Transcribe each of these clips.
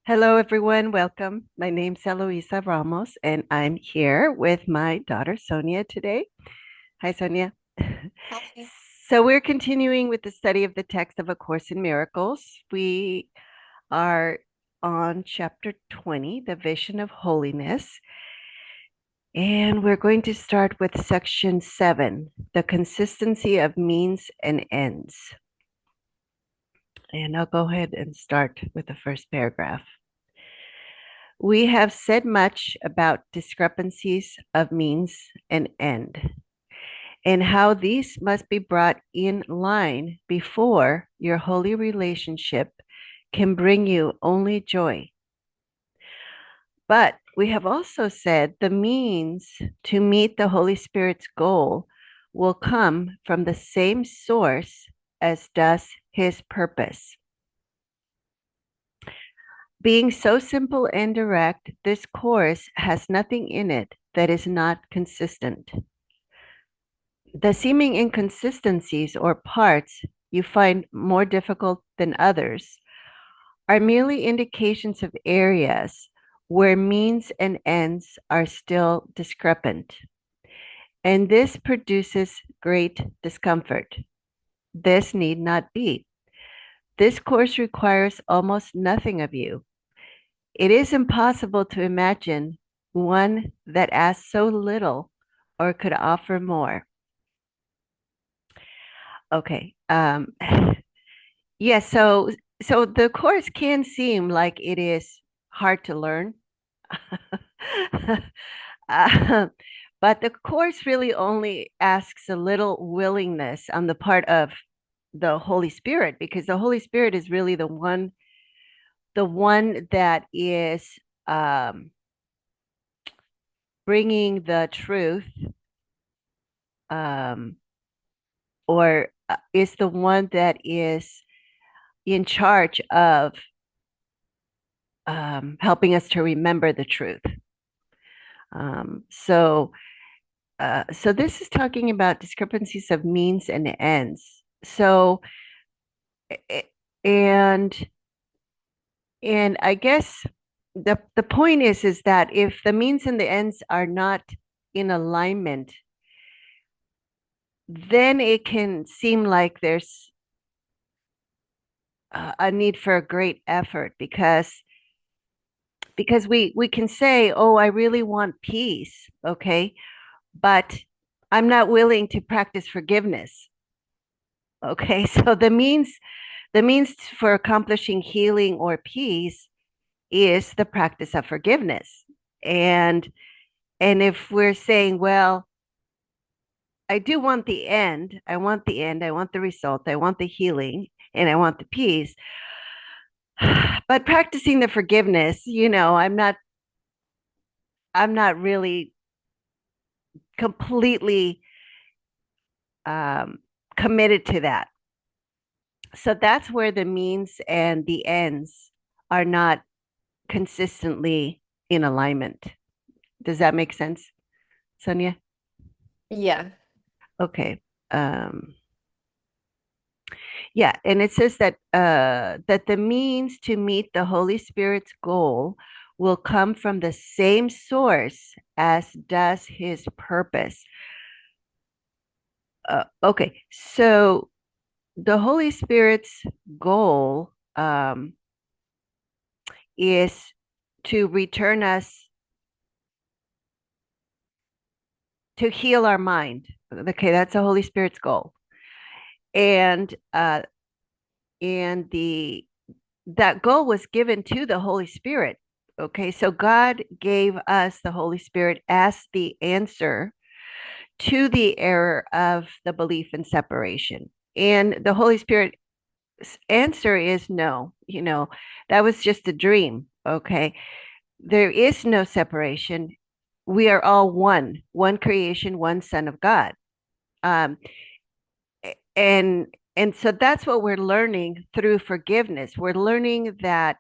Hello, everyone. Welcome. My name's Eloisa Ramos, and I'm here with my daughter, Sonia, today. Hi, Sonia. Hi. So, we're continuing with the study of the text of A Course in Miracles. We are on chapter 20, the Vision of Holiness, and we're going to start with section 7, the consistency of means and ends. And I'll go ahead and start with the first paragraph. We have said much about discrepancies of means and end, and how these must be brought in line before your holy relationship can bring you only joy. But we have also said the means to meet the Holy Spirit's goal will come from the same source as does his purpose. Being so simple and direct, this course has nothing in it that is not consistent. The seeming inconsistencies or parts you find more difficult than others are merely indications of areas where means and ends are still discrepant. And this produces great discomfort. This need not be. This course requires almost nothing of you. It is impossible to imagine one that asks so little or could offer more. Okay. Yeah, so the course can seem like it is hard to learn. Uh, but the course really only asks a little willingness on the part of the Holy Spirit, because the Holy Spirit is really the one that is bringing the truth, um, or is the one that is in charge of helping us to remember the truth. Um, so, so this is talking about discrepancies of means and ends. So, and and I guess the point is that if the means and the ends are not in alignment, then it can seem like there's a need for a great effort, because we can say, oh, I really want peace, okay, but I'm not willing to practice forgiveness. Okay, so the means for accomplishing healing or peace is the practice of forgiveness. And if we're saying, well, I do want the end, I want the end, I want the result, I want the healing, and I want the peace, but practicing the forgiveness, I'm not really completely um, committed to that. So that's where the means and the ends are not consistently in alignment. Does that make sense, Sonia? Yeah. Okay. Yeah, and it says that the means to meet the Holy Spirit's goal will come from the same source as does his purpose. Okay, so the Holy Spirit's goal is to return us to heal our mind. Okay, that's the Holy Spirit's goal, and the that goal was given to the Holy Spirit. Okay, so God gave us the Holy Spirit as the answer to the error of the belief in separation. And the Holy Spirit's answer is no, that was just a dream. Okay, there is no separation. We are all one creation, one Son of God. Um, and so that's what we're learning through forgiveness. We're learning that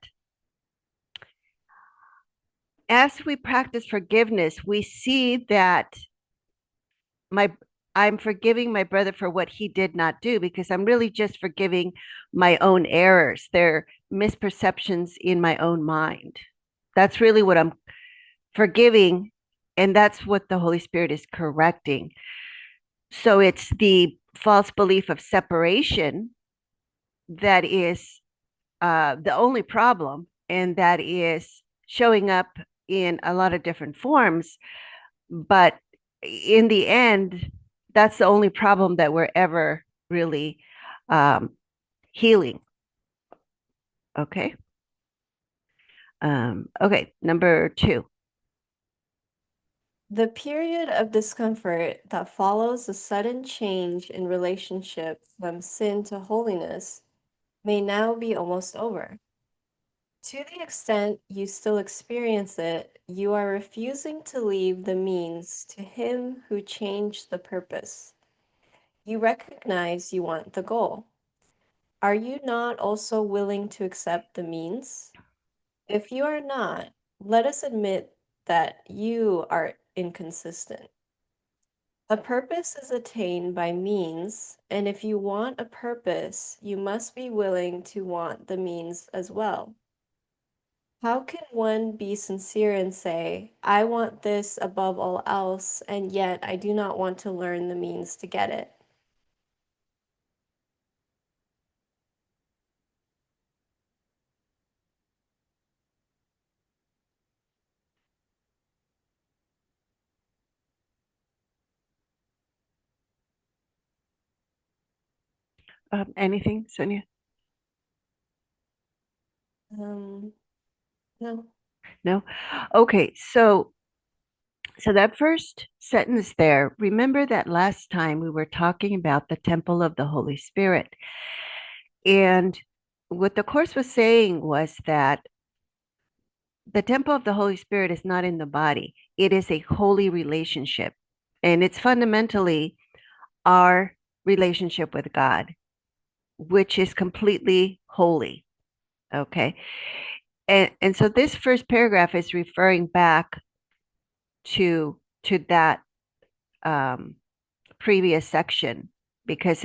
as we practice forgiveness, we see that my I'm forgiving my brother for what he did not do because I'm really just forgiving my own errors. They're misperceptions in my own mind. That's really what I'm forgiving. And that's what the Holy Spirit is correcting. So it's the false belief of separation that is the only problem, and that is showing up in a lot of different forms. But in the end, that's the only problem that we're ever really um, healing. Okay. Okay. Number two. The period of discomfort that follows a sudden change in relationship from sin to holiness may now be almost over. To the extent you still experience it, you are refusing to leave the means to Him who changed the purpose. You recognize you want the goal. Are you not also willing to accept the means? If you are not, let us admit that you are inconsistent. A purpose is attained by means, and if you want a purpose, you must be willing to want the means as well. How can one be sincere and say, I want this above all else, and yet I do not want to learn the means to get it? Anything, Sonia? Um, no. No. Okay. So that first sentence there, remember that last time we were talking about the temple of the Holy Spirit. And what the Course was saying was that the temple of the Holy Spirit is not in the body, it is a holy relationship. And it's fundamentally our relationship with God, which is completely holy. Okay. And so this first paragraph is referring back to that um, previous section because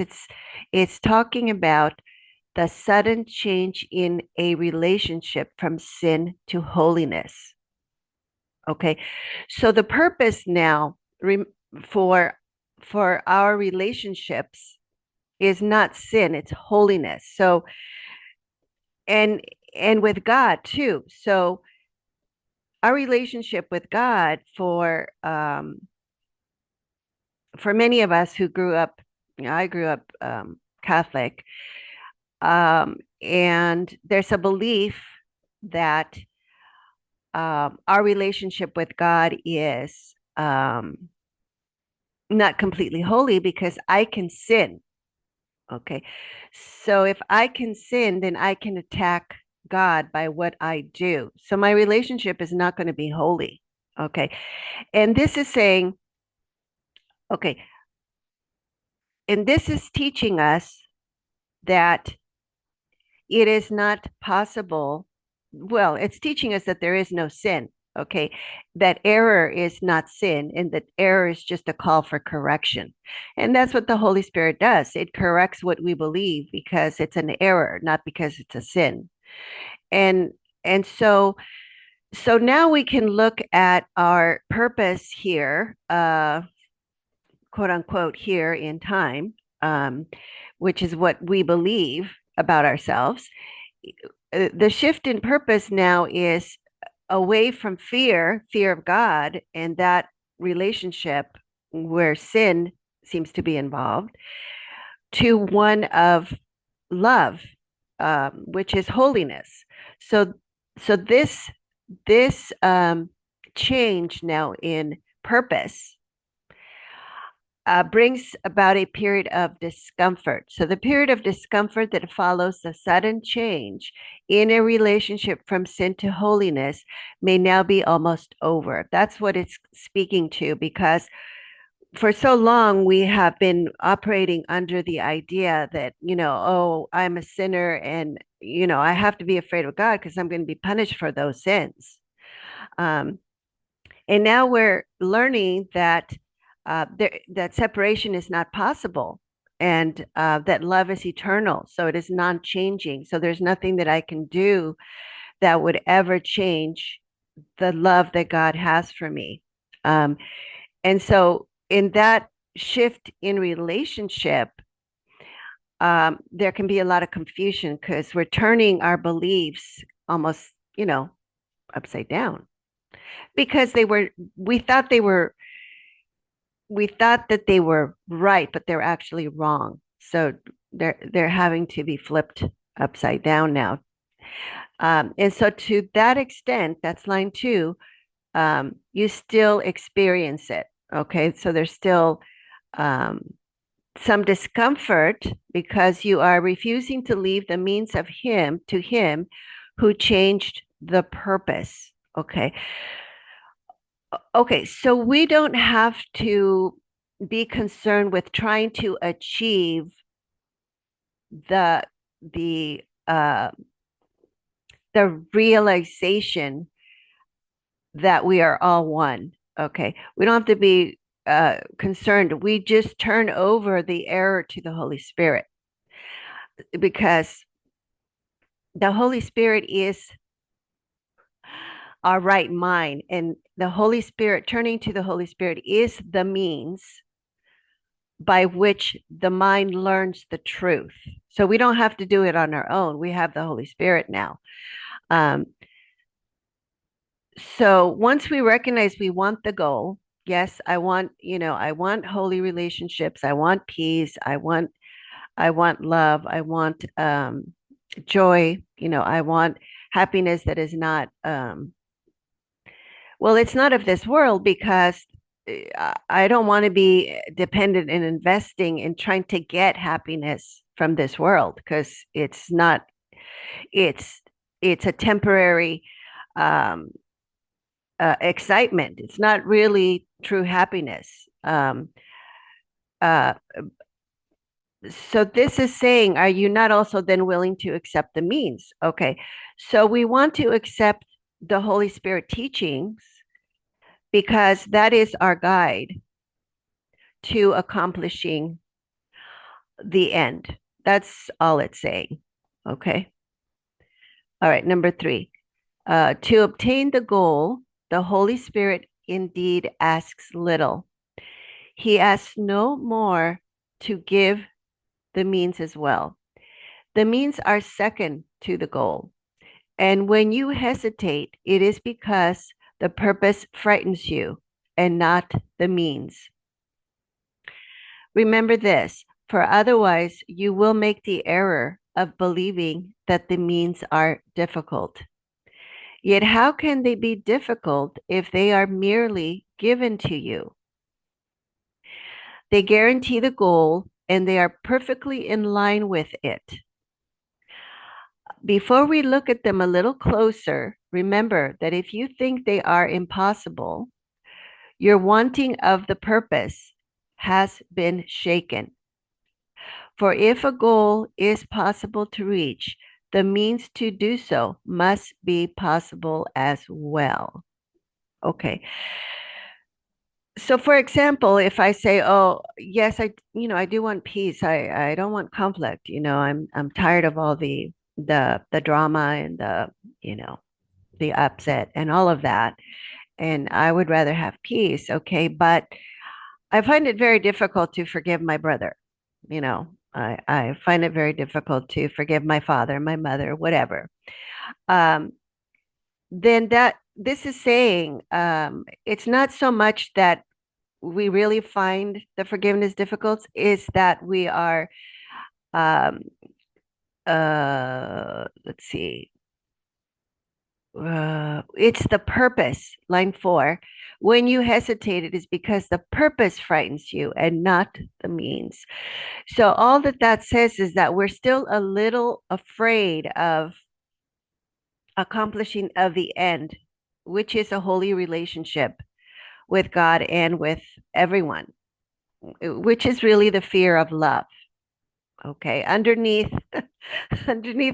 it's talking about the sudden change in a relationship from sin to holiness. Okay, so the purpose now for for our relationships is not sin; it's holiness. So and and with God too. So our relationship with God for many of us who grew up, I grew up Catholic, and there's a belief that our relationship with God is not completely holy because I can sin. Okay. So if I can sin, then I can attack God by what I do. So my relationship is not going to be holy. Okay. And this is saying, okay, and this is teaching us that it is not possible. Well, it's teaching us that there is no sin. Okay. That error is not sin, and that error is just a call for correction. And that's what the Holy Spirit does. It corrects what we believe because it's an error, not because it's a sin. And and so now we can look at our purpose here, quote unquote, here in time, um, which is what we believe about ourselves. The shift in purpose now is away from fear of God and that relationship where sin seems to be involved, to one of love, which is holiness. So, so this change now in purpose brings about a period of discomfort. So, the period of discomfort that follows the sudden change in a relationship from sin to holiness may now be almost over. That's what it's speaking to, because for so long we have been operating under the idea that, oh, I'm a sinner and, I have to be afraid of God because I'm going to be punished for those sins. Um, and now we're learning that that separation is not possible, and that love is eternal, so it is non-changing. So there's nothing that I can do that would ever change the love that God has for me. Um, and so in that shift in relationship, there can be a lot of confusion because we're turning our beliefs almost, upside down, because we thought they were, we thought that they were right, but they're actually wrong. So they're having to be flipped upside down now. And so to that extent, that's line two, you still experience it. Okay. So there's still um, some discomfort because you are refusing to leave the means of him to him who changed the purpose. Okay. Okay. So we don't have to be concerned with trying to achieve the the uh the realization that we are all one. Okay. We don't have to be concerned. We just turn over the error to the Holy Spirit, because the Holy Spirit is our right mind. And the Holy Spirit, turning to the Holy Spirit, is the means by which the mind learns the truth. So we don't have to do it on our own. We have the Holy Spirit now. Um, so once we recognize we want the goal, yes, I want holy relationships. I want peace. I want love. I want joy. I want happiness that is not, well, it's not of this world, because I don't want to be dependent and investing in trying to get happiness from this world, because it's not, it's, it's a temporary um, excitement. It's not really true happiness. Uh, so this is saying, are you not also then willing to accept the means? Okay. So we want to accept the Holy Spirit teachings because that is our guide to accomplishing the end. That's all it's saying. Okay. All right. Number three, to obtain the goal, the Holy Spirit indeed asks little. He asks no more to give the means as well. The means are second to the goal. And when you hesitate, it is because the purpose frightens you and not the means. Remember this, for otherwise you will make the error of believing that the means are difficult. Yet how can they be difficult if they are merely given to you? They guarantee the goal and they are perfectly in line with it. Before we look at them a little closer, remember that if you think they are impossible, your wanting of the purpose has been shaken. For if a goal is possible to reach, the means to do so must be possible as well. Okay. So for example, if I say, oh, yes, I do want peace. I don't want conflict. I'm tired of all the drama and you know, the upset and all of that. And I would rather have peace. Okay. But I find it very difficult to forgive my brother. I find it very difficult to forgive my father, my mother, whatever. Um, then that this is saying, it's not so much that we really find the forgiveness difficult, is that we are, um, let's see, it's the purpose, line four. When you hesitate, it is because the purpose frightens you and not the means. So all that says is that we're still a little afraid of accomplishing of the end, which is a holy relationship with God and with everyone, which is really the fear of love. Okay, underneath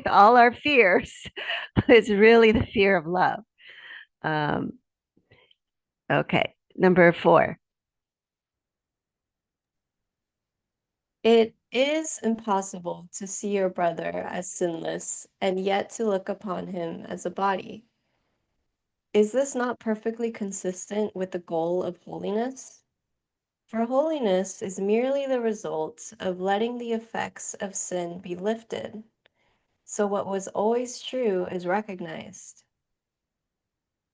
all our fears is really the fear of love. Um, okay, number four. It is impossible to see your brother as sinless and yet to look upon him as a body. Is this not perfectly consistent with the goal of holiness? For holiness is merely the result of letting the effects of sin be lifted, so what was always true is recognized.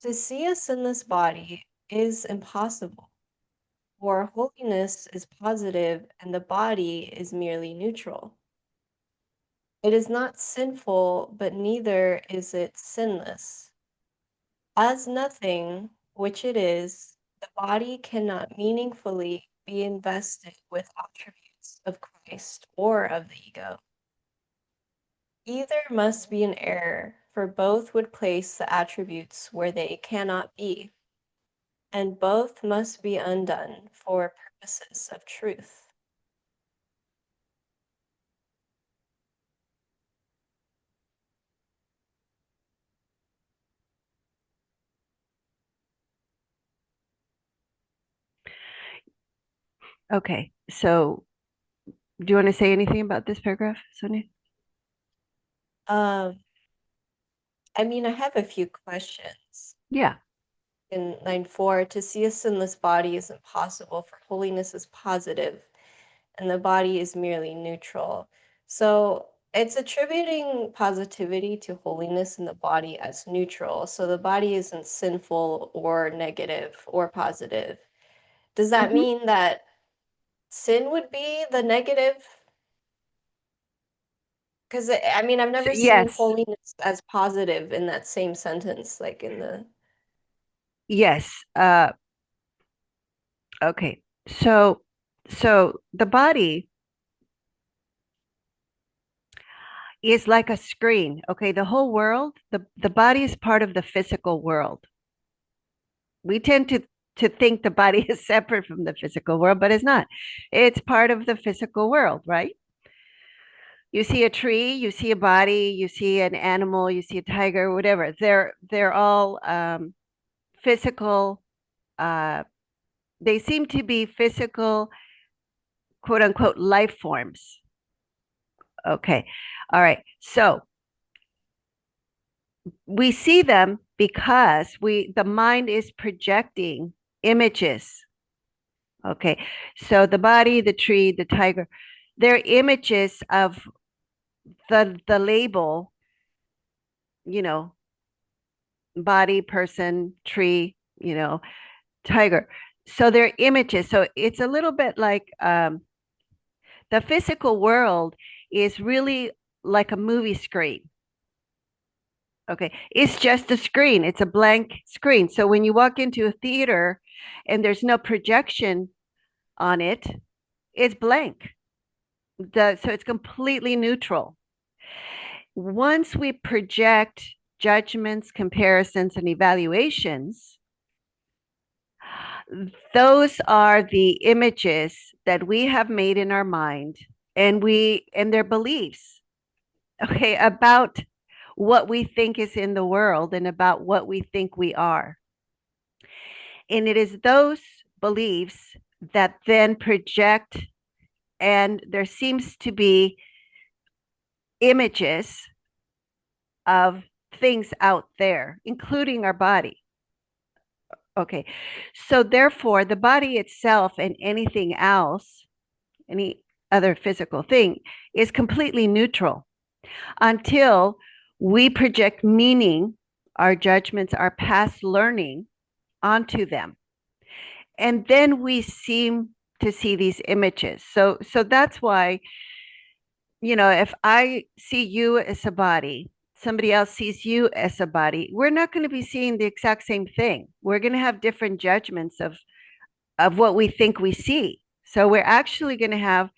To see a sinless body is impossible, for holiness is positive and the body is merely neutral. It is not sinful, but neither is it sinless. As nothing, which it is, the body cannot meaningfully be invested with attributes of Christ or of the ego. Either must be an error, for both would place the attributes where they cannot be, and both must be undone for purposes of truth. Okay. So do you want to say anything about this paragraph, Sonia? Um, I mean, I have a few questions. Yeah. In line 4, to see a sinless body is impossible, for holiness is positive, and the body is merely neutral. So it's attributing positivity to holiness and the body as neutral. So the body isn't sinful or negative or positive. Does that Mhm. mean that sin would be the negative? Because I mean, I've So, never seen yes. holiness as positive in that same sentence, like in the. Yes. Okay. So the body is like a screen. Okay. The whole world, the body is part of the physical world. We tend to think the body is separate from the physical world, but it's not. It's part of the physical world, right? You see a tree, you see a body, you see an animal, you see a tiger, whatever. They're all physical. Uh, they seem to be physical, quote unquote, life forms. Okay, all right. So we see them because the mind is projecting images. Okay, so the body, the tree, the tiger, they're images of the label, you know, body, person, tree, tiger. So they're images. So it's a little bit like the physical world is really like a movie screen. Okay. It's just a screen, it's a blank screen. So when you walk into a theater and there's no projection on it, it's blank. So it's completely neutral. Once we project judgments, comparisons, and evaluations, those are the images that we have made in our mind and their beliefs, okay, about what we think is in the world and about what we think we are. And it is those beliefs that then project, and there seems to be images of things out there, including our body. Okay. So therefore, the body itself and anything else, any other physical thing, is completely neutral until we project meaning, our judgments, our past learning onto them. And then we seem to see these images. So that's why, if I see you as a body, somebody else sees you as a body, we're not going to be seeing the exact same thing. We're going to have different judgments of what we think we see. So we're actually going to have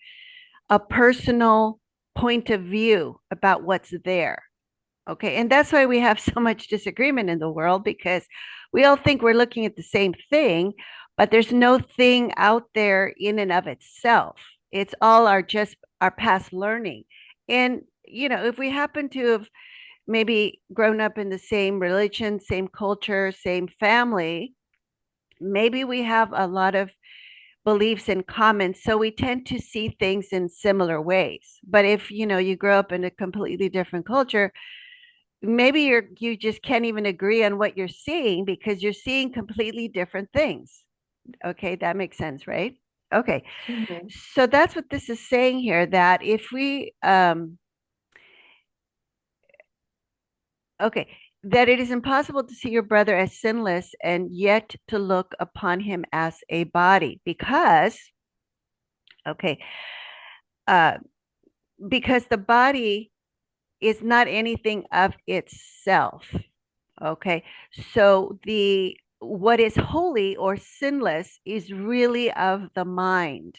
a personal point of view about what's there. Okay. And that's why we have so much disagreement in the world, because we all think we're looking at the same thing, but there's no thing out there in and of itself. It's all our past learning. And, if we happen to have maybe grown up in the same religion, same culture, same family, maybe we have a lot of beliefs in common, so we tend to see things in similar ways. But if you grow up in a completely different culture, maybe you just can't even agree on what you're seeing because you're seeing completely different things. Okay, that makes sense, right? Okay, Mm-hmm. so that's what this is saying here, that if we okay, that it is impossible to see your brother as sinless and yet to look upon him as a body, okay, uh, because the body is not anything of itself. Okay, so the what is holy or sinless is really of the mind.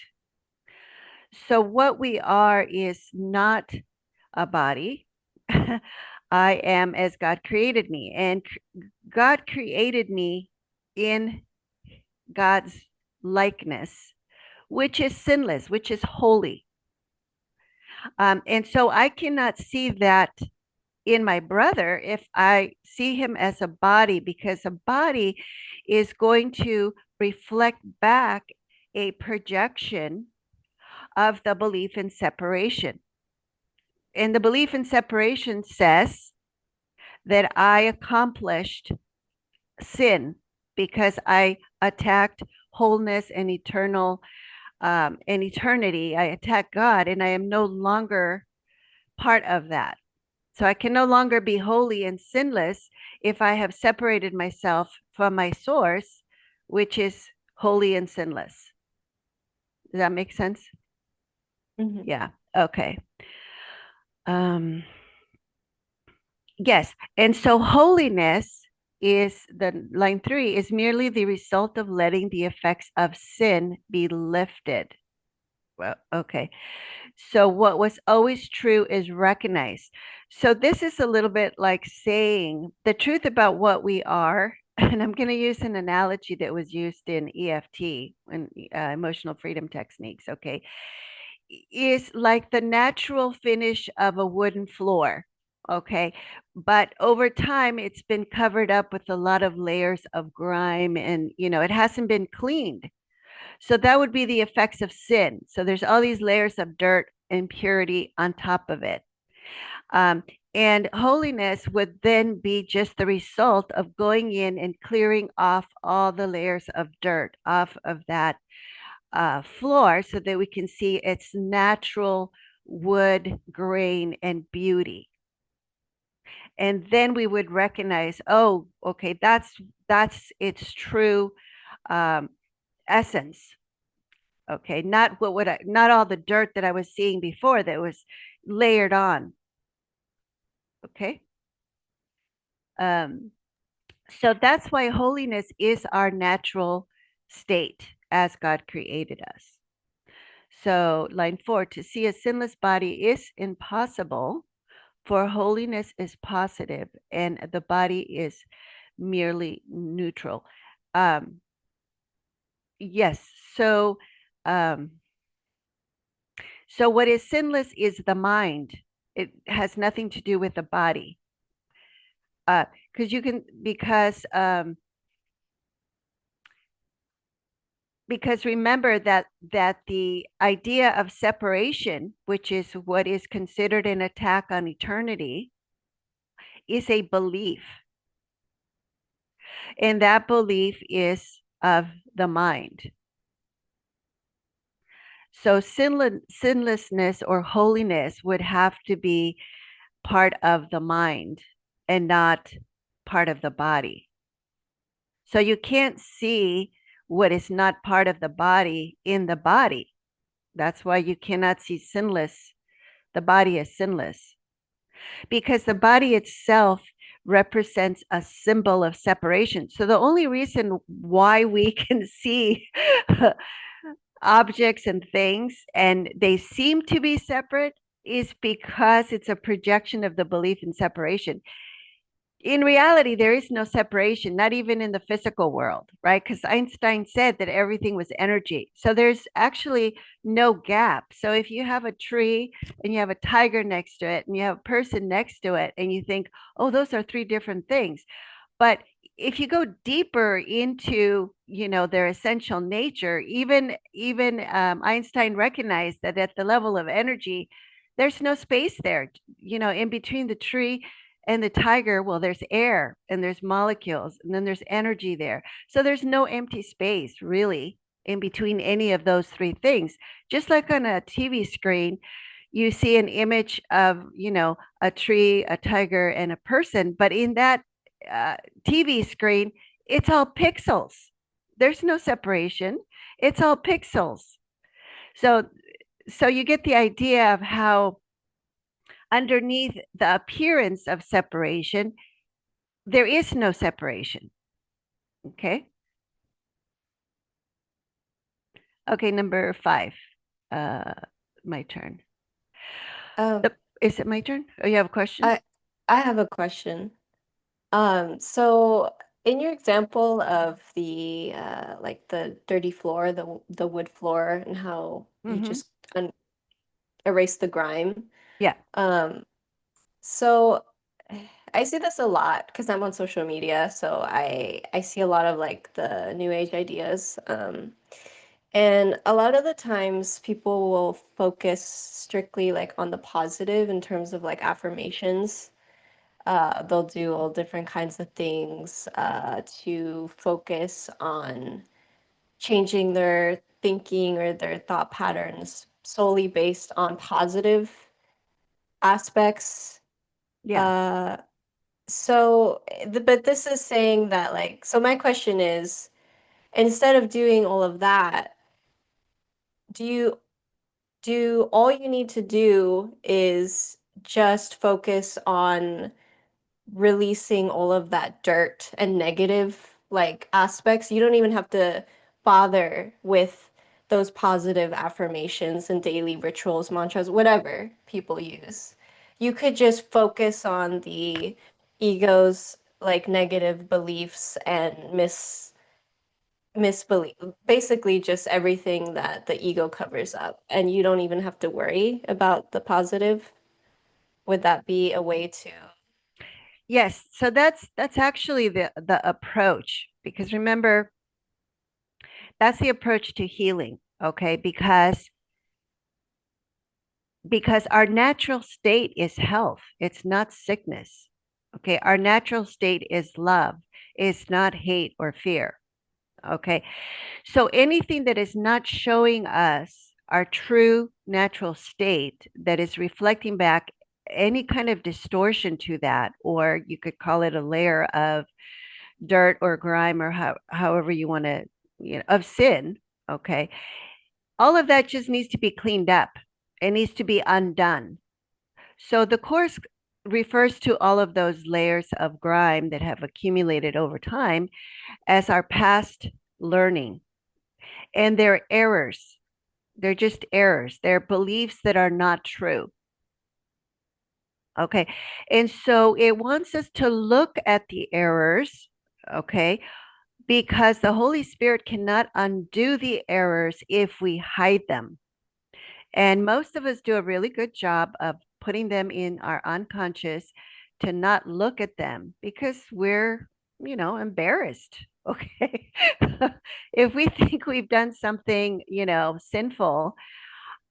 So what we are is not a body. I am as God created me, and God created me in God's likeness, which is sinless, which is holy. And so I cannot see that in my brother if I see him as a body, because a body is going to reflect back a projection of the belief in separation. And the belief in separation says that I accomplished sin because I attacked wholeness and eternity. I attacked God, and I am no longer part of that. So I can no longer be holy and sinless if I have separated myself from my source, which is holy and sinless. Does that make sense? Mm-hmm. Yeah. Okay. Um, yes. And so holiness is the line 3 is merely the result of letting the effects of sin be lifted. Well, okay. So what was always true is recognized. So this is a little bit like saying the truth about what we are. And I'm going to use an analogy that was used in EFT, and emotional freedom techniques. Okay, is like the natural finish of a wooden floor. Okay, but over time it's been covered up with a lot of layers of grime, and it hasn't been cleaned. So that would be the effects of sin. So there's all these layers of dirt and impurity on top of it. Um, and holiness would then be just the result of going in and clearing off all the layers of dirt off of that floor so that we can see its natural wood grain and beauty. And then we would recognize, oh, okay, that's its true um, essence. Okay, not what would I, not all the dirt that I was seeing before that was layered on. Okay. Um, so that's why holiness is our natural state as God created us. So line 4, to see a sinless body is impossible, for holiness is positive and the body is merely neutral. Um, yes. Um, So what is sinless is the mind. It has nothing to do with the body. Because you can because remember that the idea of separation, which is what is considered an attack on eternity, is a belief. And that belief is of the mind. So sinlessness or holiness would have to be part of the mind and not part of the body. So you can't see what is not part of the body in the body. That's why you cannot see sinless. The body is sinless because the body itself represents a symbol of separation. So the only reason why we can see objects and things and they seem to be separate is because it's a projection of the belief in separation. In reality, there is no separation, not even in the physical world, right? Because Einstein said that everything was energy. So there's actually no gap. So if you have a tree and you have a tiger next to it and you have a person next to it and you think, oh, those are three different things. But if you go deeper into, their essential nature, even Einstein recognized that at the level of energy, there's no space there. In between the tree and the tiger, well, there's air and there's molecules and then there's energy there. So there's no empty space really in between any of those three things. Just like on a TV screen, you see an image of, a tree, a tiger, and a person, but in that uh, TV screen, it's all pixels. There's no separation. It's all pixels. So so you get the idea of how underneath the appearance of separation, there is no separation. Okay. Okay, number 5. Uh, my turn. Um, Is it my turn? Oh, you have a question? I I have a question. So in your example of the like the dirty floor, the wood floor, and how you Mm-hmm. just un erase the grime. Yeah. Um, so I see this a lot because I'm on social media, so I see a lot of like the new age ideas. And a lot of the times people will focus strictly like on the positive in terms of like affirmations. They'll do all different kinds of things to focus on changing their thinking or their thought patterns solely based on positive aspects. Yeah. Uh, but this is saying that, like, so my question is, instead of doing all of that, do you do all you need to do is just focus on releasing all of that dirt and negative like aspects? You don't even have to bother with those positive affirmations and daily rituals, mantras, whatever people use. You could just focus on the ego's like negative beliefs and misbelief, basically just everything that the ego covers up, and you don't even have to worry about the positive. Would that be a way to? Yes. So that's actually the approach, because remember, that's the approach to healing. Okay, because our natural state is health, it's not sickness. Okay, our natural state is love, it's not hate or fear. Okay, so anything that is not showing us our true natural state, that is reflecting back any kind of distortion to that, or you could call it a layer of dirt or grime, or however you want to, of sin. Okay, all of that just needs to be cleaned up. It needs to be undone. So the course refers to all of those layers of grime that have accumulated over time as our past learning. And they're errors. They're just errors. They're beliefs that are not true. Okay. And so it wants us to look at the errors. Okay. Because the Holy Spirit cannot undo the errors if we hide them. And most of us do a really good job of putting them in our unconscious to not look at them because we're, embarrassed. Okay. If we think we've done something, sinful,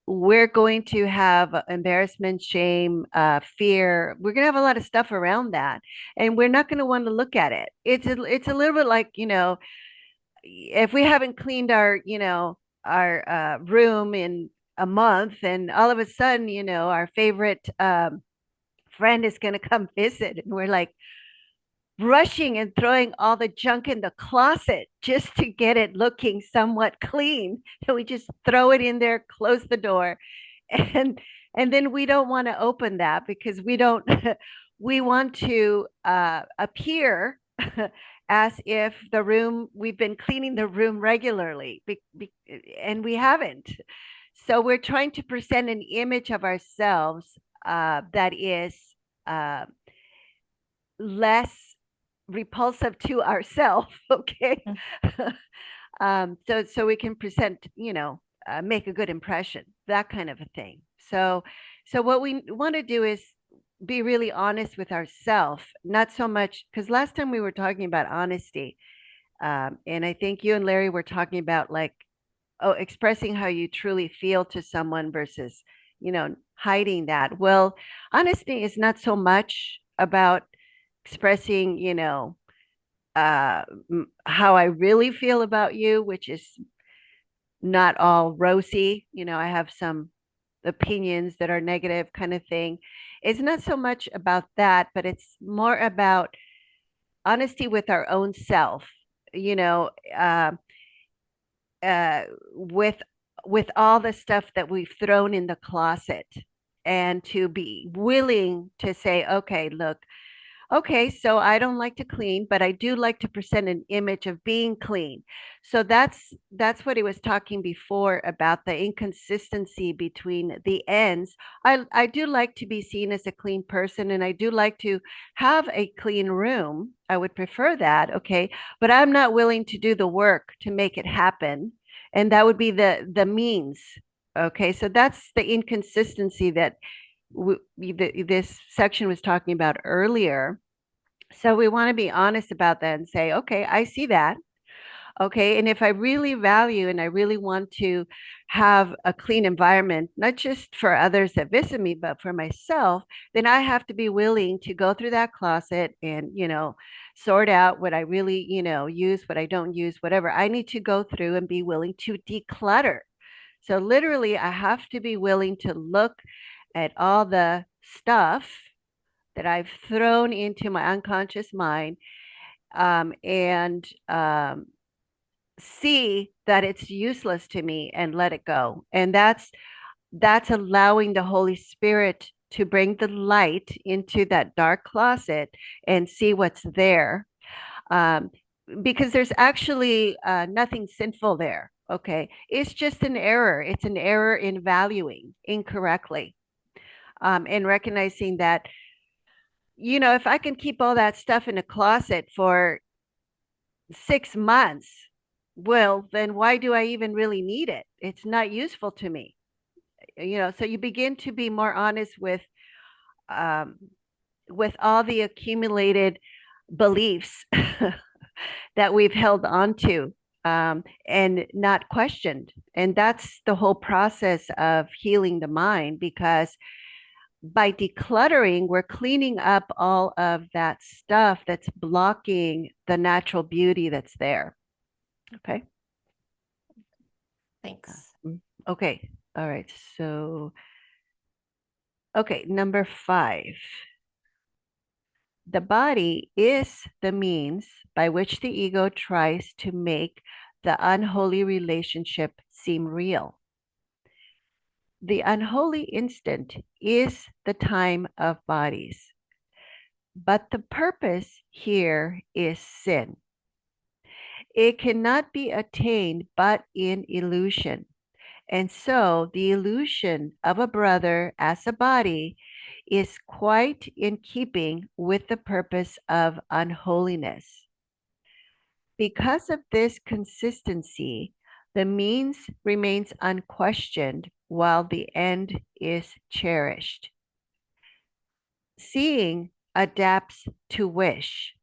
we're going to have embarrassment, shame, fear. We're going to have a lot of stuff around that. And we're not going to want to look at it. It's a little bit like, if we haven't cleaned our room in a month, and all of a sudden, our favorite friend is going to come visit, and we're like rushing and throwing all the junk in the closet just to get it looking somewhat clean. So we just throw it in there, close the door, and and then we don't want to open that because we don't we want to appear as if we've been cleaning the room regularly, and we haven't. So we're trying to present an image of ourselves that is uh, less repulsive to ourselves. Okay. So we can present, make a good impression, that kind of a thing. So what we want to do is be really honest with ourselves, not so much because last time we were talking about honesty. And I think you and Larry were talking about like, oh, expressing how you truly feel to someone versus, hiding that. Well, honesty is not so much about expressing, uh, how I really feel about you, which is not all rosy. I have some opinions that are negative kind of thing. It's not so much about that, but it's more about honesty with our own self, you know, uh, uh, with all the stuff that we've thrown in the closet, and to be willing to say, okay, look, okay, so I don't like to clean, but I do like to present an image of being clean. So that's what he was talking before about the inconsistency between the ends. I do like to be seen as a clean person, and I do like to have a clean room. I would prefer that, okay, but I'm not willing to do the work to make it happen, and that would be the means. Okay, so that's the inconsistency that this section was talking about earlier. So we want to be honest about that and say, okay, I see that. Okay. And if I really value and I really want to have a clean environment, not just for others that visit me, but for myself, then I have to be willing to go through that closet and, sort out what I really, use, what I don't use, whatever. I need to go through and be willing to declutter. So literally, I have to be willing to look at all the stuff that I've thrown into my unconscious mind, and see that it's useless to me and let it go. And that's allowing the Holy Spirit to bring the light into that dark closet and see what's there. Um, because there's actually nothing sinful there. Okay. It's just an error. It's an error in valuing incorrectly, and recognizing that, if I can keep all that stuff in a closet for 6 months, well, then why do I even really need it? It's not useful to me. So you begin to be more honest um, with all the accumulated beliefs that we've held on to, and not questioned. And that's the whole process of healing the mind, because by decluttering, we're cleaning up all of that stuff that's blocking the natural beauty that's there. Okay. Thanks. Okay. All right. So, okay, number 5. The body is the means by which the ego tries to make the unholy relationship seem real. The unholy instant is the time of bodies, but the purpose here is sin. It cannot be attained but in illusion. And so the illusion of a brother as a body is quite in keeping with the purpose of unholiness. Because of this consistency, the means remains unquestioned while the end is cherished. Seeing adapts to wish,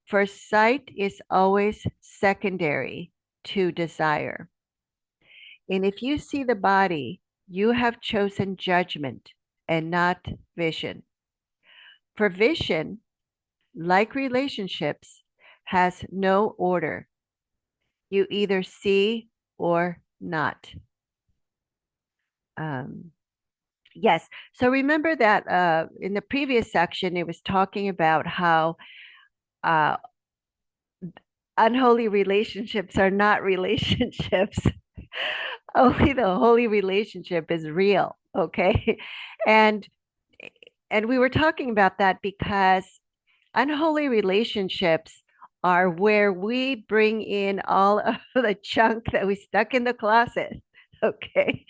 for sight is always secondary to desire. And if you see the body, you have chosen judgment and not vision. For vision, like relationships, has no order. You either see or not. Um, yes. So remember that in the previous section, it was talking about how uh, unholy relationships are not relationships. Only the holy relationship is real. Okay. And we were talking about that because unholy relationships are where we bring in all of the junk that we stuck in the closet. Okay.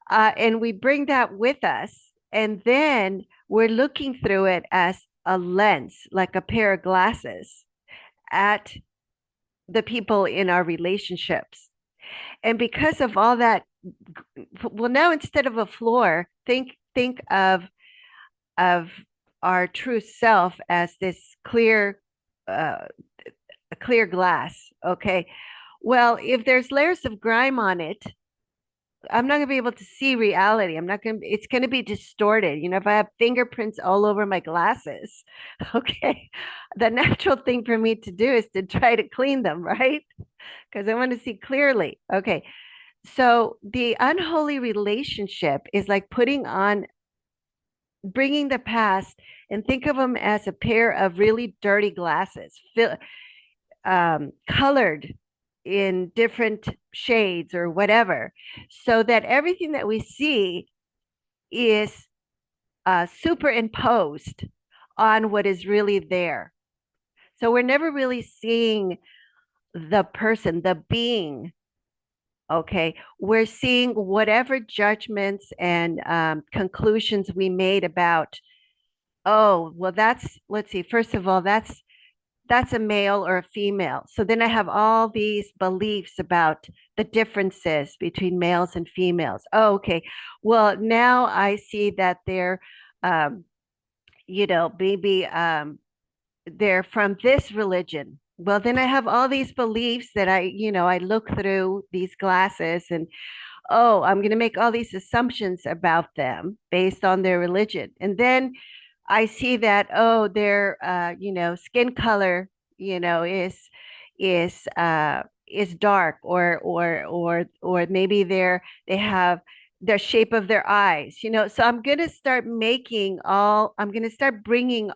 And we bring that with us. And then we're looking through it as a lens, like a pair of glasses, at the people in our relationships. And because of all that, well, now instead of a floor, think of our true self as this clear, uh, a clear glass. Okay. Well, if there's layers of grime on it, I'm not gonna be able to see reality. I'm not gonna, it's gonna be distorted. You know, if I have fingerprints all over my glasses, okay, the natural thing for me to do is to try to clean them, right? Because I want to see clearly. Okay. So the unholy relationship is like bringing the past and think of them as a pair of really dirty glasses, colored in different shades or whatever, so that everything that we see is superimposed on what is really there. So we're never really seeing the person, the being. Okay, we're seeing whatever judgments and conclusions we made about, oh, well, that's, let's see, first of all, that's a male or a female. So then I have all these beliefs about the differences between males and females. Oh, okay. Well, now I see that um, maybe they're from this religion. Well, then I have all these beliefs that I look through these glasses and, oh, I'm going to make all these assumptions about them based on their religion. And then I see that, oh, their skin color, is dark, or maybe they have the shape of their eyes. So I'm going to start bringing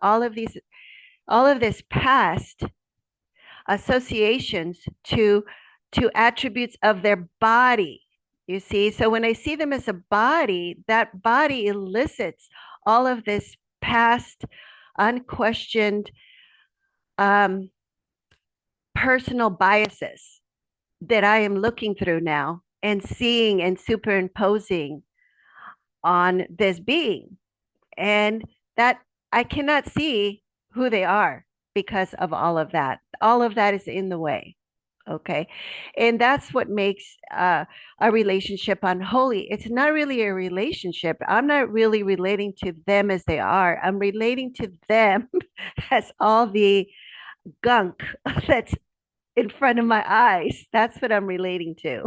all of this past associations to attributes of their body. You see, so when I see them as a body, that body elicits all of this past unquestioned um, personal biases that I am looking through now and seeing and superimposing on this being. And that I cannot see who they are because of all of that. All of that is in the way. Okay. And that's what makes a relationship unholy. It's not really a relationship. I'm not really relating to them as they are. I'm relating to them as all the gunk that's in front of my eyes. That's what I'm relating to.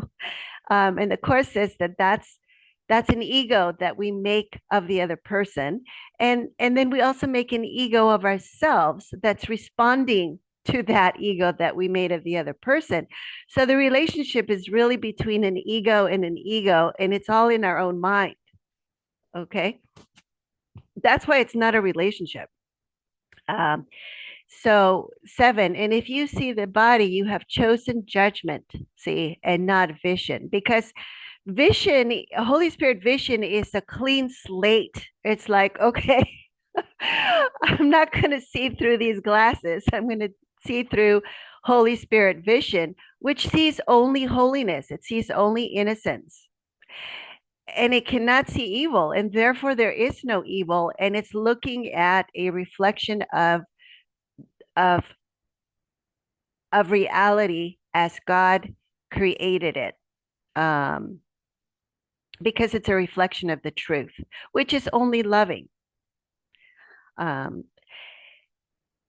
And the course says that that's an ego that we make of the other person, and then we also make an ego of ourselves that's responding to that ego that we made of the other person. So the relationship is really between an ego, and it's all in our own mind. Okay, that's why it's not a relationship. Um, so 7, and if you see the body, you have chosen judgment, see, and not vision, because vision, Holy Spirit vision is a clean slate. It's like, okay, I'm not going to see through these glasses. I'm going to see through Holy Spirit vision, which sees only holiness. It sees only innocence. And it cannot see evil, and therefore there is no evil. And it's looking at a reflection of of reality as God created it. Um, because it's a reflection of the truth, which is only loving. Um,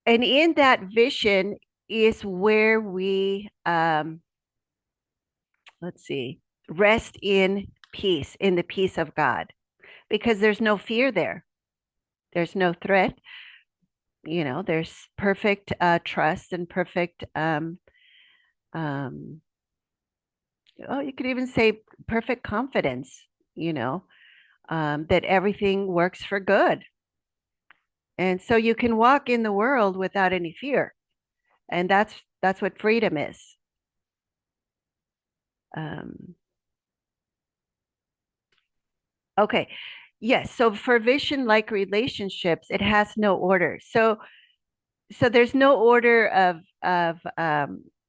and in that vision is where we, let's see, rest in peace, in the peace of God, because there's no fear there. There's no threat. There's perfect trust and perfect, um, oh, you could even say perfect confidence, that everything works for good. And so you can walk in the world without any fear. And that's what freedom is. Um, okay. Yes. So for vision like relationships, it has no order. So there's no order of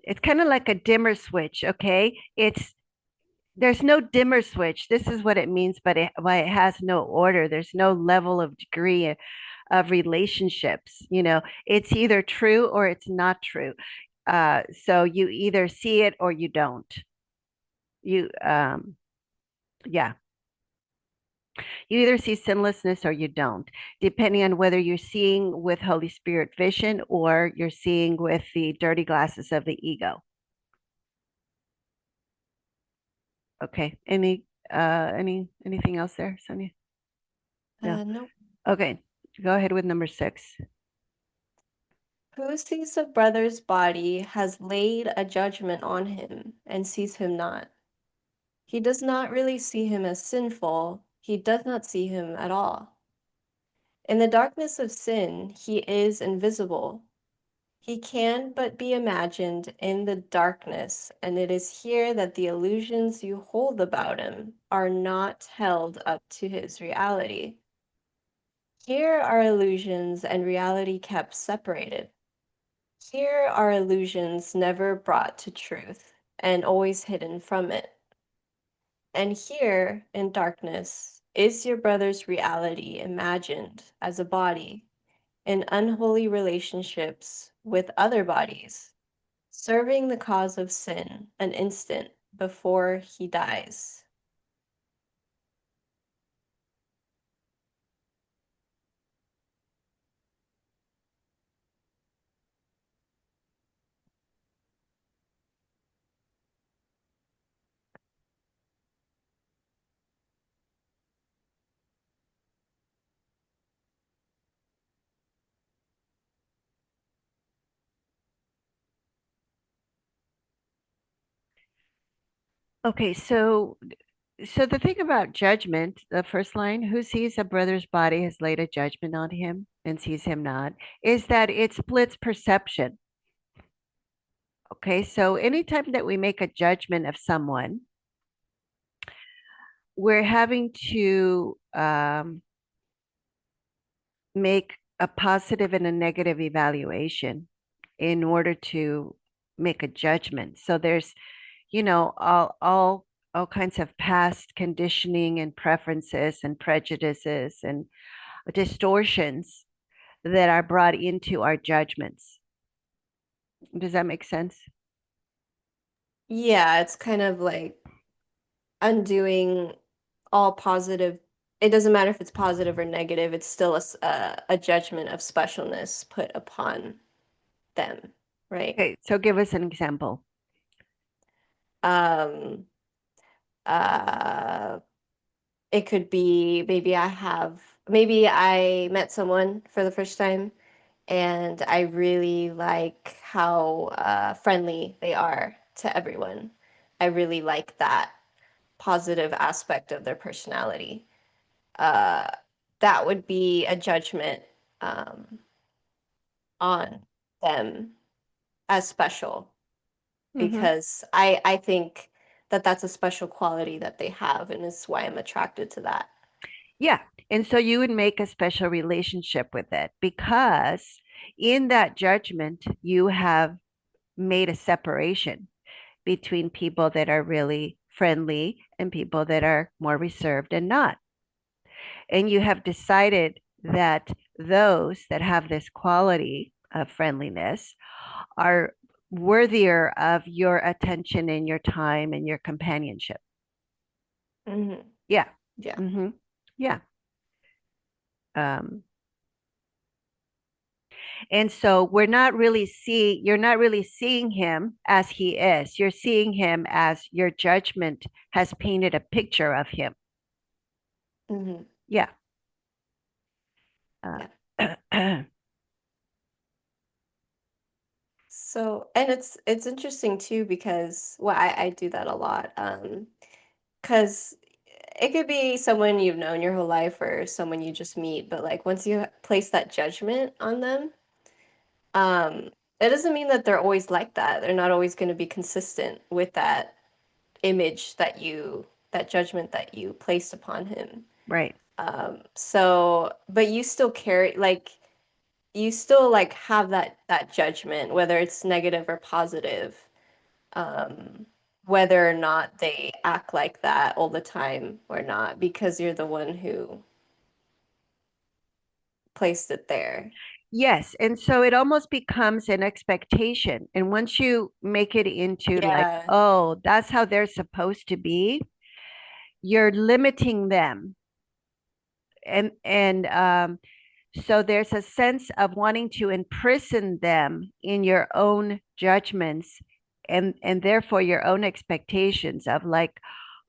it's kind of like a dimmer switch. Okay. There's no dimmer switch. This is what it means, but why it has no order. There's no level of degree of relationships. It's either true or it's not true. So you either see it or you don't. You, yeah. You either see sinlessness or you don't, depending on whether you're seeing with Holy Spirit vision or you're seeing with the dirty glasses of the ego. Okay. Anything else there, Sonia? No. Nope. Okay. Go ahead with number 6. Who sees a brother's body has laid a judgment on him and sees him not. He does not really see him as sinful, he does not see him at all. In the darkness of sin, he is invisible. He can but be imagined in the darkness, and it is here that the illusions you hold about him are not held up to his reality. Here are illusions and reality kept separated. Here are illusions never brought to truth and always hidden from it. And here, in darkness, is your brother's reality imagined as a body in unholy relationships with other bodies, serving the cause of sin an instant before he dies. Okay, so the thing about judgment, the first line, who sees a brother's body has laid a judgment on him and sees him not, is that it splits perception. Okay, so anytime that we make a judgment of someone, we're having to make a positive and a negative evaluation in order to make a judgment. So there's, all kinds of past conditioning and preferences and prejudices and distortions that are brought into our judgments. Does that make sense? Yeah, it's kind of like undoing all positive. It doesn't matter if it's positive or negative, it's still a judgment of specialness put upon them, right? Okay, so give us an example. Um, uh, it could be maybe I met someone for the first time and I really like how friendly they are to everyone. I really like that positive aspect of their personality. Uh, that would be a judgment um, on them as special Hmm. because I think that that's a special quality that they have, and it's why I'm attracted to that. Yeah. And so you would make a special relationship with it because in that judgment, you have made a separation between people that are really friendly and people that are more reserved and not. And you have decided that those that have this quality of friendliness are worthier of your attention and your time and your companionship. Hmm. Yeah. Yeah. Hmm. Yeah. Um, and so you're not really seeing him as he is. You're seeing him as your judgment has painted a picture of him. Hmm. Yeah. Yeah. Uh, So, and it's interesting too because well, I do that a lot. Because it could be someone you've known your whole life or someone you just meet, but like once you place that judgment on them, um, it doesn't mean that they're always like that. They're not always going to be consistent with that image that judgment that you placed upon him. right. But you still carry like you still like have that judgment, whether it's negative or positive, um, whether or not they act like that all the time or not, because you're the one who placed it there. Yes. And so it almost becomes an expectation. And once you make it into like, Yeah. oh, that's how they're supposed to be, you're limiting them and so there's a sense of wanting to imprison them in your own judgments and therefore your own expectations of like,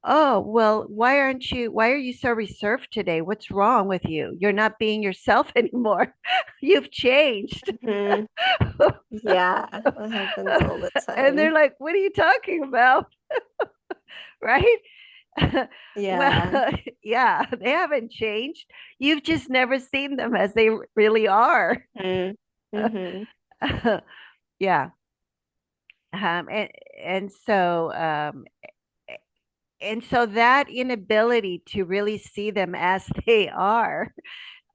oh, well, why are you so reserved today? What's wrong with you? You're not being yourself anymore. You've changed. Mhm. Yeah, that happens all the And they're time. like, what are you talking about? Right? Well, Yeah. yeah, they haven't changed. You've just never seen them as they really are. Mm. Mhm. Yeah. Um, and and so um, and so that inability to really see them as they are,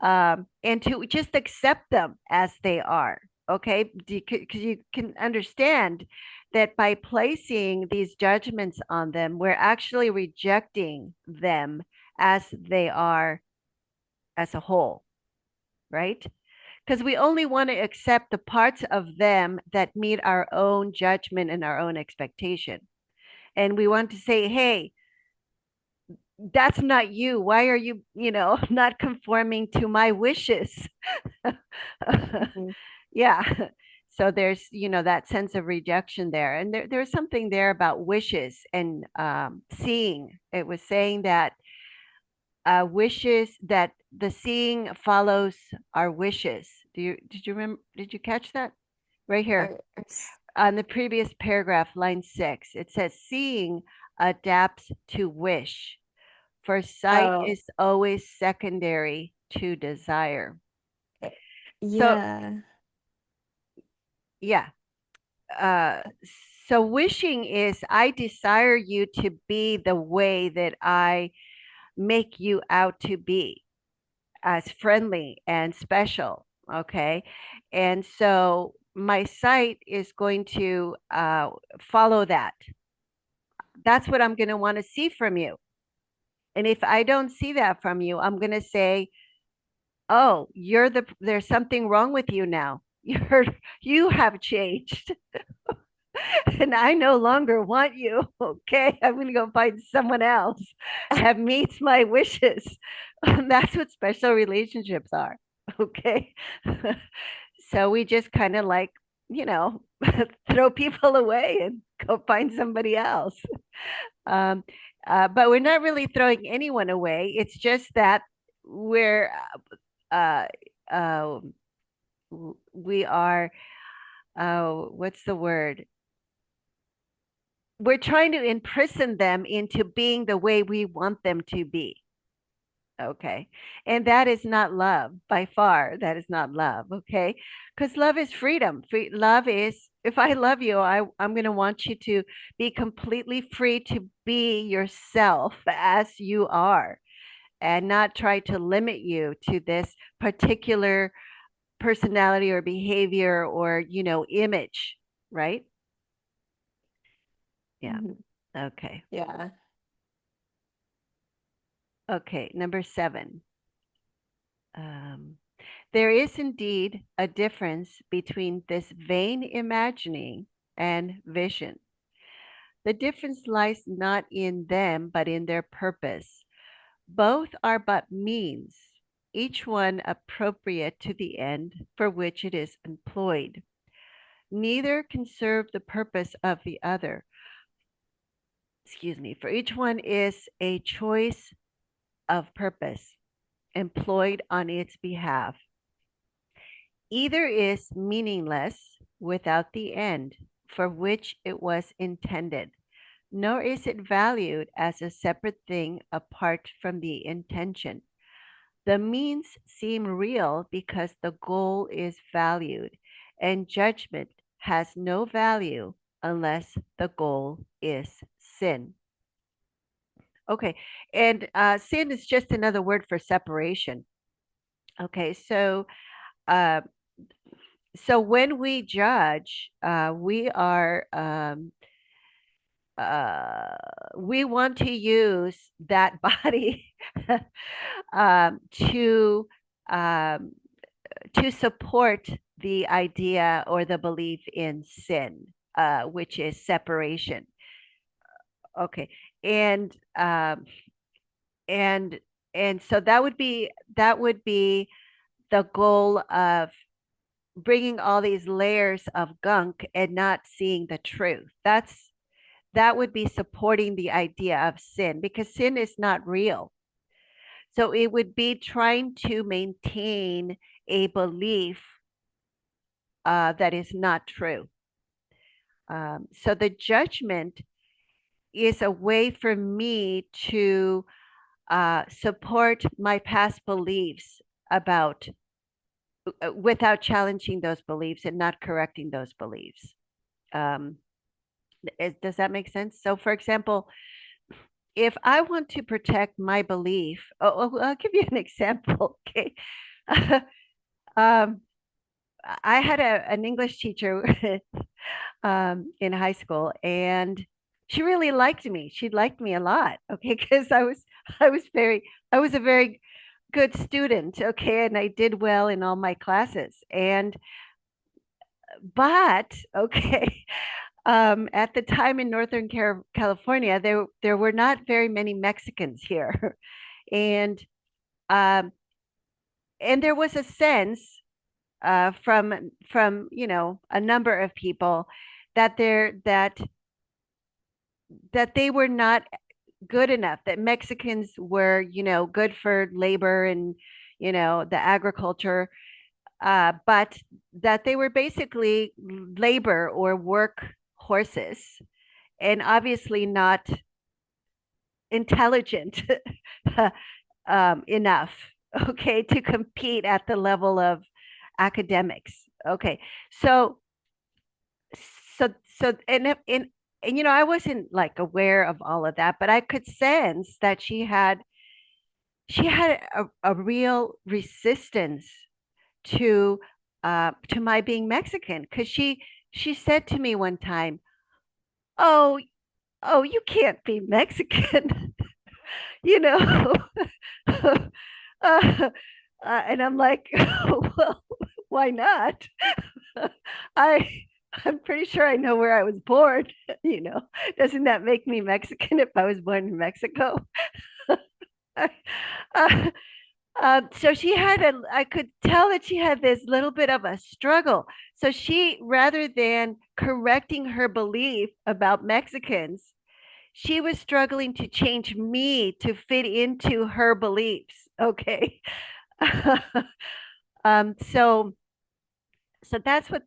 and to just accept them as they are. Okay, because you can understand that by placing these judgments on them, we're actually rejecting them as they are as a whole, right? Because we only want to accept the parts of them that meet our own judgment and our own expectation. And we want to say, hey, that's not you. Why are you, not conforming to my wishes? Mhm. Yeah. So there's, that sense of rejection there. And there's something there about wishes and seeing. It was saying that wishes, that the seeing follows our wishes. Did you remember? Did you catch that? Right here on the previous paragraph, line 6, it says seeing adapts to wish, for sight Oh, is always secondary to desire. eh, So, yeah. yeah. Uh, so wishing is I desire you to be the way that I make you out to be, as friendly and special. Okay. And so my sight is going to follow that. That's what I'm going to want to see from you. And if I don't see that from you, I'm going to say, oh, there's something wrong with you now. You have changed and I no longer want you. Okay. I'm going to go find someone else that meets my wishes. That's what special relationships are. Okay. So we just kind of like, you know, throw people away and go find somebody else. Um, but we're not really throwing anyone away. It's just that we're, uh, uh, we are, what's the word? We're trying to imprison them into being the way we want them to be. Okay. And that is not love by far. That is not love. Okay. Because love is freedom. Love is, if I love you, I'm going to want you to be completely free to be yourself as you are and not try to limit you to this particular personality or behavior or, image. Right. Yeah. Mhm. Okay. Yeah. Okay. Number 7. Um, there is indeed a difference between this vain imagining and vision. The difference lies not in them, but in their purpose. Both are but means, each one appropriate to the end for which it is employed. Neither can serve the purpose of the other. Excuse me, for each one is a choice of purpose employed on its behalf. Either is meaningless without the end for which it was intended, nor is it valued as a separate thing apart from the intention. The means seem real because the goal is valued, and judgment has no value unless the goal is sin. Okay, and sin is just another word for separation. Okay, uh, so when we judge, uh, we want to use that body to um, support the idea or the belief in sin, which is separation. Okay, and and so that would be the goal of bringing all these layers of gunk and not seeing the truth. That would be supporting the idea of sin, because sin is not real. So it would be trying to maintain a belief that is not true. So the judgment is a way for me to support my past beliefs about without challenging those beliefs and not correcting those beliefs. Um, does that make sense? So, for example, if I want to protect my belief, I'll give you an example. Okay. um, I had an English teacher in high school, and she really liked me. She liked me a lot. Okay, because I was very, I was a very good student. Okay, and I did well in all my classes. And but okay, at the time in Northern California, there were not very many Mexicans here, and um, and there was a sense from a number of people that that they were not good enough, that Mexicans were good for labor and the agriculture, but that they were basically labor or work horses, and obviously not intelligent enough, okay, to compete at the level of academics. Okay, so and I wasn't like aware of all of that, but I could sense that she had a real resistance to my being Mexican, because she said to me one time, "Oh, oh, you can't be Mexican," you know. And I'm like, well, why not? I I'm pretty sure I know where I was born. You know, doesn't that make me Mexican if I was born in Mexico? uh, so I could tell that she had this little bit of a struggle. So she, rather than correcting her belief about Mexicans, she was struggling to change me to fit into her beliefs. Okay. So that's what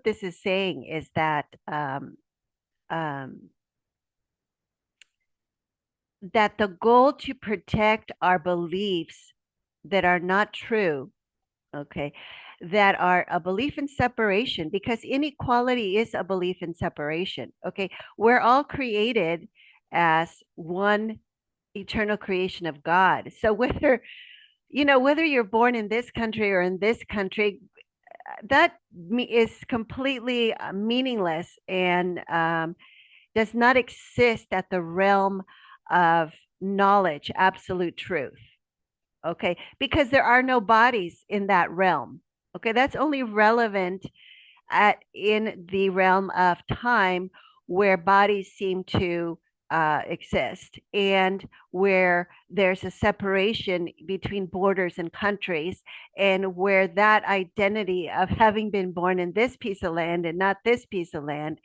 this is saying, is that um, that the goal to protect our beliefs that are not true, okay, that are a belief in separation, because inequality is a belief in separation. Okay, we're all created as one eternal creation of God. So whether you're born in this country or in this country, that is completely meaningless, and does not exist at the realm of knowledge, absolute truth. Okay, because there are no bodies in that realm. Okay, that's only relevant in the realm of time, where bodies seem to exist, and where there's a separation between borders and countries, and where that identity of having been born in this piece of land and not this piece of land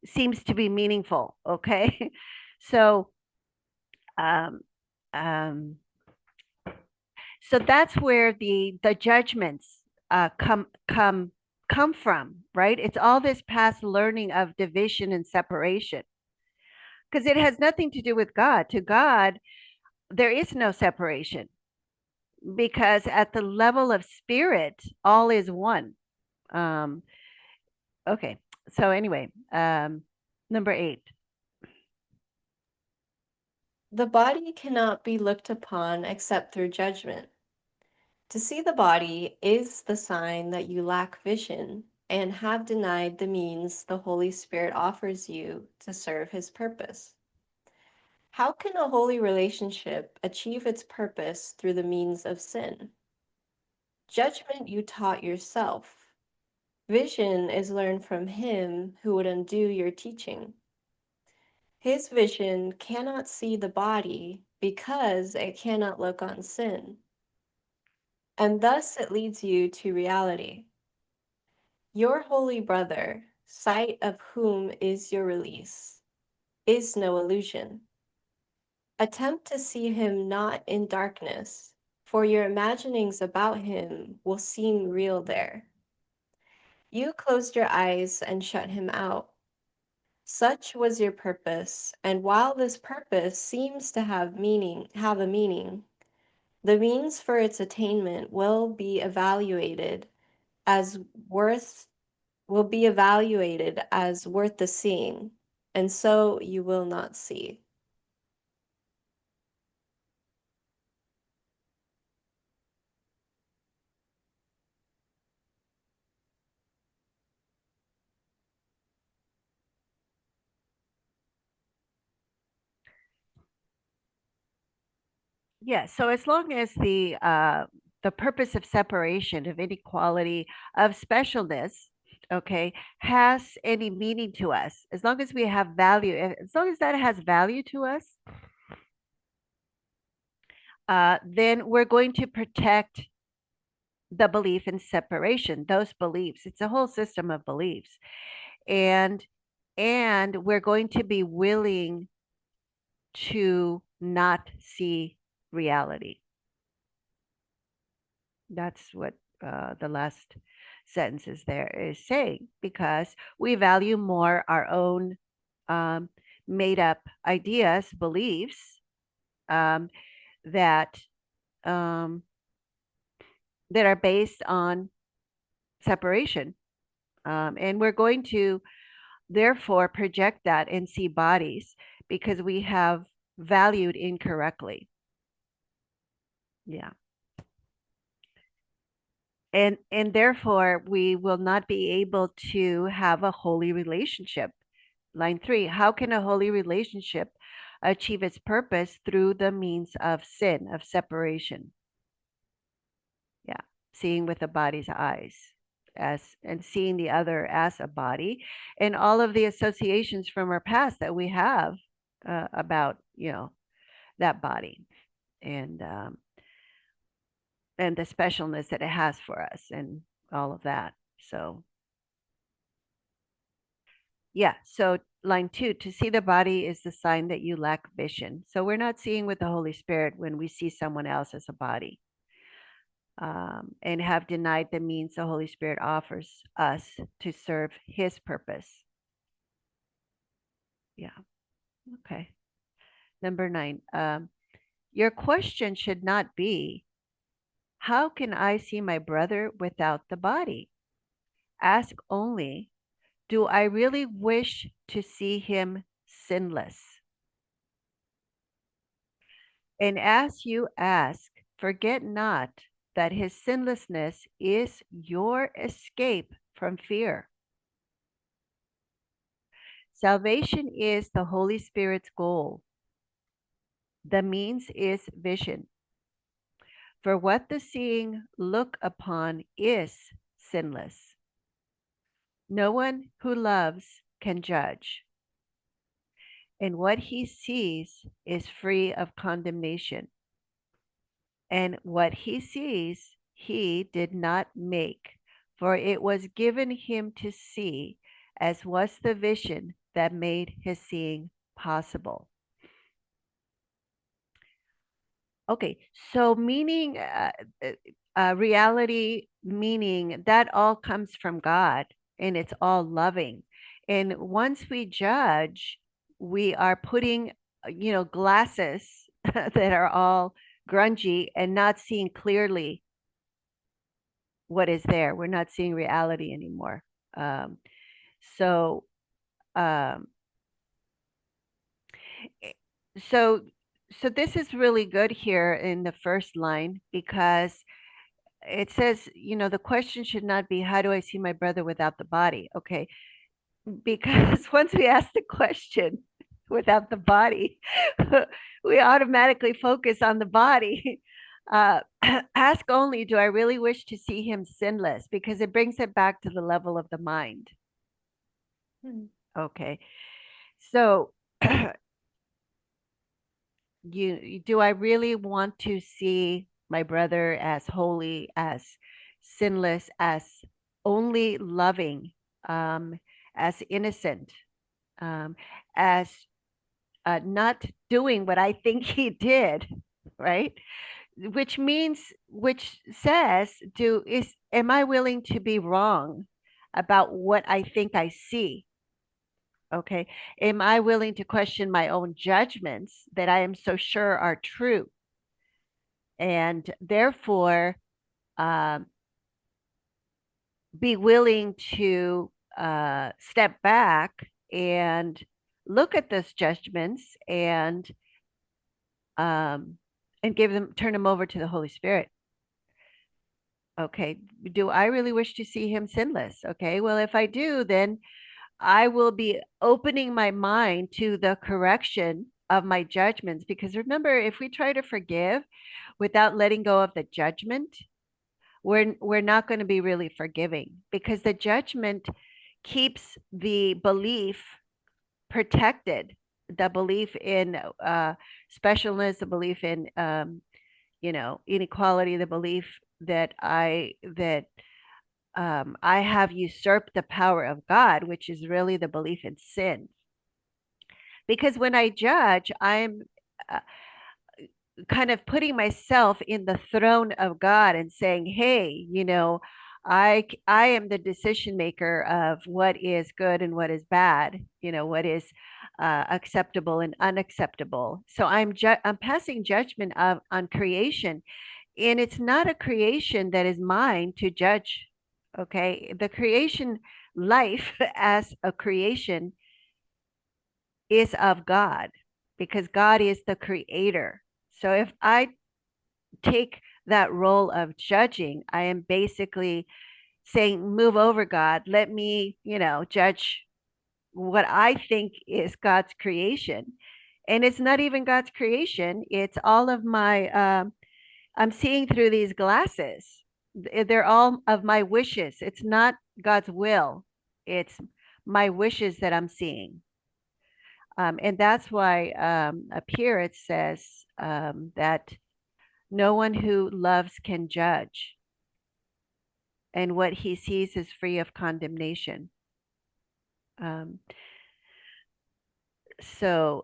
seems to be meaningful. Okay, so um, um, so that's where the judgments come from, right? It's all this past learning of division and separation, because it has nothing to do with God. To God, there is no separation, because at the level of spirit, all is one. Um, okay, so anyway, number 8. The body cannot be looked upon except through judgment. To see the body is the sign that you lack vision and have denied the means the Holy Spirit offers you to serve his purpose. How can a holy relationship achieve its purpose through the means of sin? Judgment you taught yourself. Vision is learned from him who would undo your teaching. His vision cannot see the body because it cannot look on sin. And thus it leads you to reality. Your holy brother, sight of whom is your release, is no illusion. Attempt to see him not in darkness, for your imaginings about him will seem real there. You closed your eyes and shut him out. Such was your purpose, and while this purpose seems to have a meaning, the means for its attainment as worth will be evaluated as worth the seeing, and so you will not see. Yeah, so as long as the purpose of separation, of inequality, of specialness, okay, has any meaning to us, as long as we have value, as long as that has value to us, then we're going to protect the belief in separation, those beliefs. It's a whole system of beliefs. And we're going to be willing to not see reality. That's what the last sentence is there is saying, because we value more our own um, made up ideas, beliefs um, that um, that are based on separation, and we're going to therefore project that and see bodies because we have valued incorrectly. Yeah. And therefore we will not be able to have a holy relationship. Line 3, how can a holy relationship achieve its purpose through the means of sin, of separation? Yeah, seeing with the body's eyes as and seeing the other as a body, and all of the associations from our past that we have about that body, and and the specialness that it has for us and all of that. So yeah, so line 2, to see the body is the sign that you lack vision. So we're not seeing with the Holy Spirit when we see someone else as a body, and have denied the means the Holy Spirit offers us to serve His purpose. Yeah, okay. Number 9, your question should not be, how can I see my brother without the body? Ask only, do I really wish to see him sinless? And as you ask, forget not that his sinlessness is your escape from fear. Salvation is the Holy Spirit's goal. The means is vision. For what the seeing look upon is sinless. No one who loves can judge, and what he sees is free of condemnation. And what he sees, he did not make, for it was given him to see, as was the vision that made his seeing possible. Okay, so meaning, reality, meaning, that all comes from God and it's all loving. And once we judge, we are putting, glasses that are all grungy and not seeing clearly what is there. We're not seeing reality anymore. Um, so, um, eh, so, so this is really good here in the first line because it says, the question should not be, how do I see my brother without the body? Okay. Because once we ask the question without the body, we automatically focus on the body. Ask only, do I really wish to see him sinless? Because it brings it back to the level of the mind. Hmm. Okay. So do I really want to see my brother as holy, as sinless, as only loving, um, as innocent, um, as not doing what I think he did, right? Which says, am I willing to be wrong about what I think I see? Okay. Am I willing to question my own judgments that I am so sure are true? And therefore, um, be willing to step back and look at those judgments um, and turn them over to the Holy Spirit. Okay. Do I really wish to see him sinless? Okay. Well, if I do, then I will be opening my mind to the correction of my judgments. Because remember, if we try to forgive without letting go of the judgment, we're not going to be really forgiving, because the judgment keeps the belief protected, the belief in specialness, the belief in inequality, the belief that I have usurped the power of God, which is really the belief in sin. Because when I judge, I'm uh, kind of putting myself in the throne of God and saying, "Hey, I am the decision maker of what is good and what is bad. What is acceptable and unacceptable." So I'm passing judgment on creation, and it's not a creation that is mine to judge. Okay, the creation life as a creation is of God, because God is the creator. So if I take that role of judging, I am basically saying, move over, God, let me, judge what I think is God's creation. And it's not even God's creation. It's all of I'm seeing through these glasses. They're all of my wishes. It's not God's will. It's my wishes that I'm seeing. And that's why up here it says that no one who loves can judge, and what he sees is free of condemnation. Um, so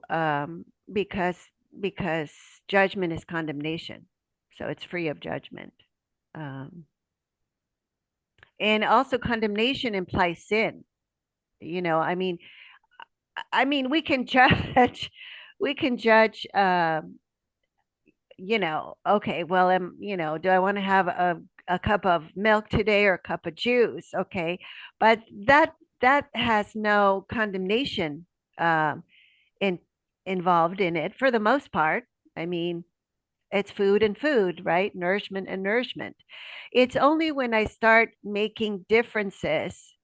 because judgment is condemnation, so it's free of judgment. Um, and also condemnation implies sin. I mean, we can judge, we can judge. Okay, well, do I want to have a cup of milk today or a cup of juice? Okay, but that has no condemnation um, in involved in it for the most part. I mean, it's food and food, right? Nourishment and nourishment. It's only when I start making differences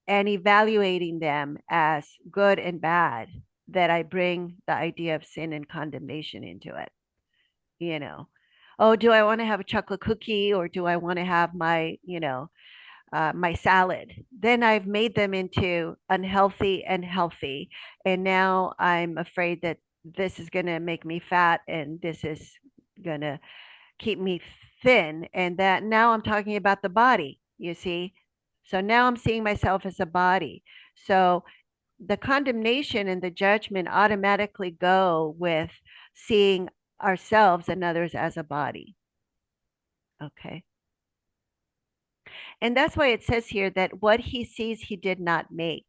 and evaluating them as good and bad that I bring the idea of sin and condemnation into it. you know oh, do I want to have a chocolate cookie, or do I want to have my salad? Then I've made them into unhealthy and healthy, and now I'm afraid that this is going to make me fat, and this is going to keep me thin, and that now I'm talking about the body, you see. So now I'm seeing myself as a body. So the condemnation and the judgment automatically go with seeing ourselves and others as a body. Okay. And that's why it says here that what he sees, he did not make.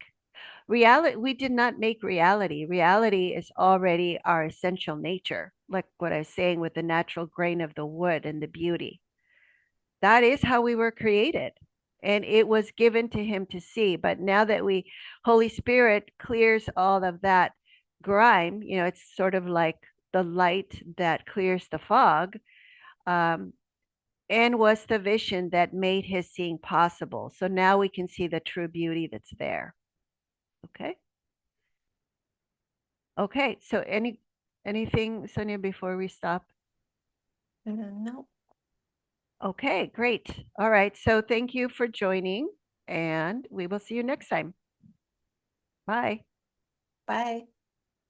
Reality, we did not make reality. Reality is already our essential nature, like what I was saying with the natural grain of the wood and the beauty. That is how we were created. And it was given to him to see. But now that Holy Spirit clears all of that grime, it's sort of like the light that clears the fog, um, and was the vision that made his seeing possible. So now we can see the true beauty that's there. Okay. Okay. So anything, Sonia, before we stop? No. Okay, great. All right. So thank you for joining, and we will see you next time. Bye. Bye.